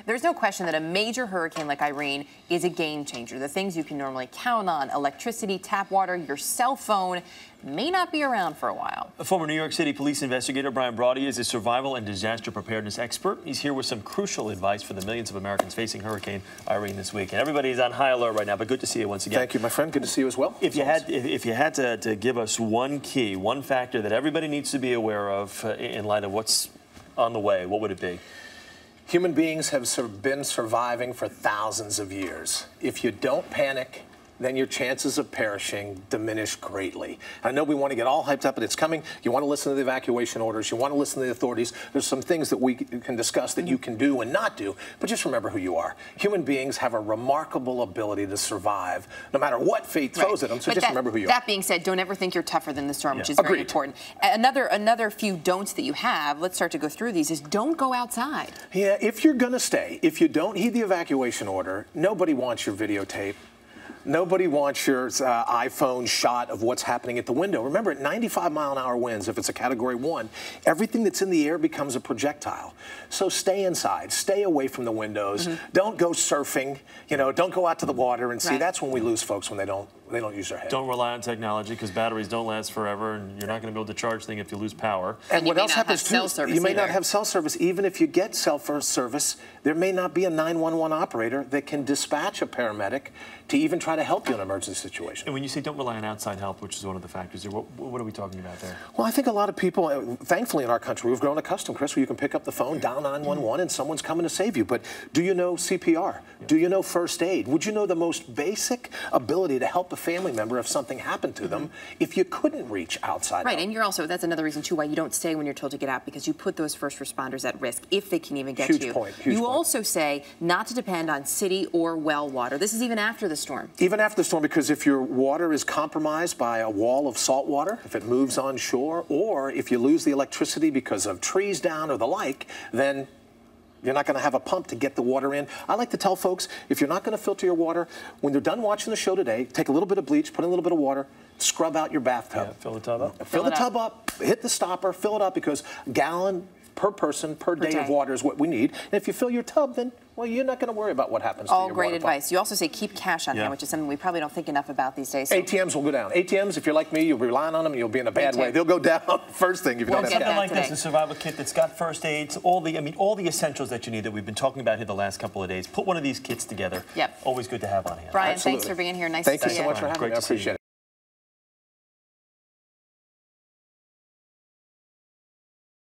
There's no question that a major hurricane like Irene is a game changer. The things you can normally count on, electricity, tap water, your cell phone, may not be around for a while. A former New York City police investigator, Brian Brawdy, is a survival and disaster preparedness expert. He's here with some crucial advice for the millions of Americans facing Hurricane Irene this week. And everybody's on high alert right now, but good to see you once again. Thank you, my friend. Good to see you as well. If you had to give us one key, one factor that everybody needs to be aware of in light of what's on the way, what would it be? Human beings have been surviving for thousands of years. If you don't panic, then your chances of perishing diminish greatly. I know we want to get all hyped up, but it's coming. You want to listen to the evacuation orders. You want to listen to the authorities. There's some things that we can discuss that you can do and not do, but just remember who you are. Human beings have a remarkable ability to survive, no matter what fate throws at them, so just remember who you are. That being said, don't ever think you're tougher than the storm, which is very important. Another few don'ts that you have, let's start to go through these, is don't go outside. Yeah, if you're going to stay, if you don't heed the evacuation order, nobody wants your videotape. Nobody wants your iPhone shot of what's happening at the window. Remember, at 95-mile-an-hour winds, if it's a Category 1, everything that's in the air becomes a projectile. So stay inside. Stay away from the windows. Don't go surfing. You know, don't go out to the water and see. That's when we lose folks, when they don't use their head. Don't rely on technology, because batteries don't last forever, and you're not going to be able to charge things if you lose power. And what else happens too? You may not have cell service. Even if you get cell service, there may not be a 911 operator that can dispatch a paramedic to even try to help you in an emergency situation. And when you say don't rely on outside help, which is one of the factors here, what are we talking about there? Well, I think a lot of people, thankfully in our country, we've grown accustomed, Chris, where you can pick up the phone, dial 911, and someone's coming to save you. But do you know CPR? Do you know first aid? Would you know the most basic ability to help a family member if something happened to them if you couldn't reach outside help? And you're also, that's another reason too why you don't stay when you're told to get out, because you put those first responders at risk if they can even get to you. Huge point. You also say not to depend on city or well water. This is even after the storm. Even after the storm, because if your water is compromised by a wall of salt water, if it moves on shore, or if you lose the electricity because of trees down or the like, then you're not going to have a pump to get the water in. I like to tell folks, if you're not going to filter your water, when they're done watching the show today, take a little bit of bleach, put in a little bit of water, scrub out your bathtub. Yeah, fill the tub up. Fill the tub up, hit the stopper, fill it up, because a gallon per person per day of water is what we need. And if you fill your tub, then, well, you're not going to worry about what happens to your water. All great advice. You also say keep cash on hand, which is something we probably don't think enough about these days. So. ATMs will go down. ATMs, if you're like me, you'll be relying on them and you'll be in a bad way. They'll go down first thing if you don't have cash. Something like this, a survival kit that's got first aids, all the essentials that you need that we've been talking about here the last couple of days. Put one of these kits together. Always good to have on hand. Brian, thanks for being here. Nice to see you. Thank you so much for having me. I appreciate it.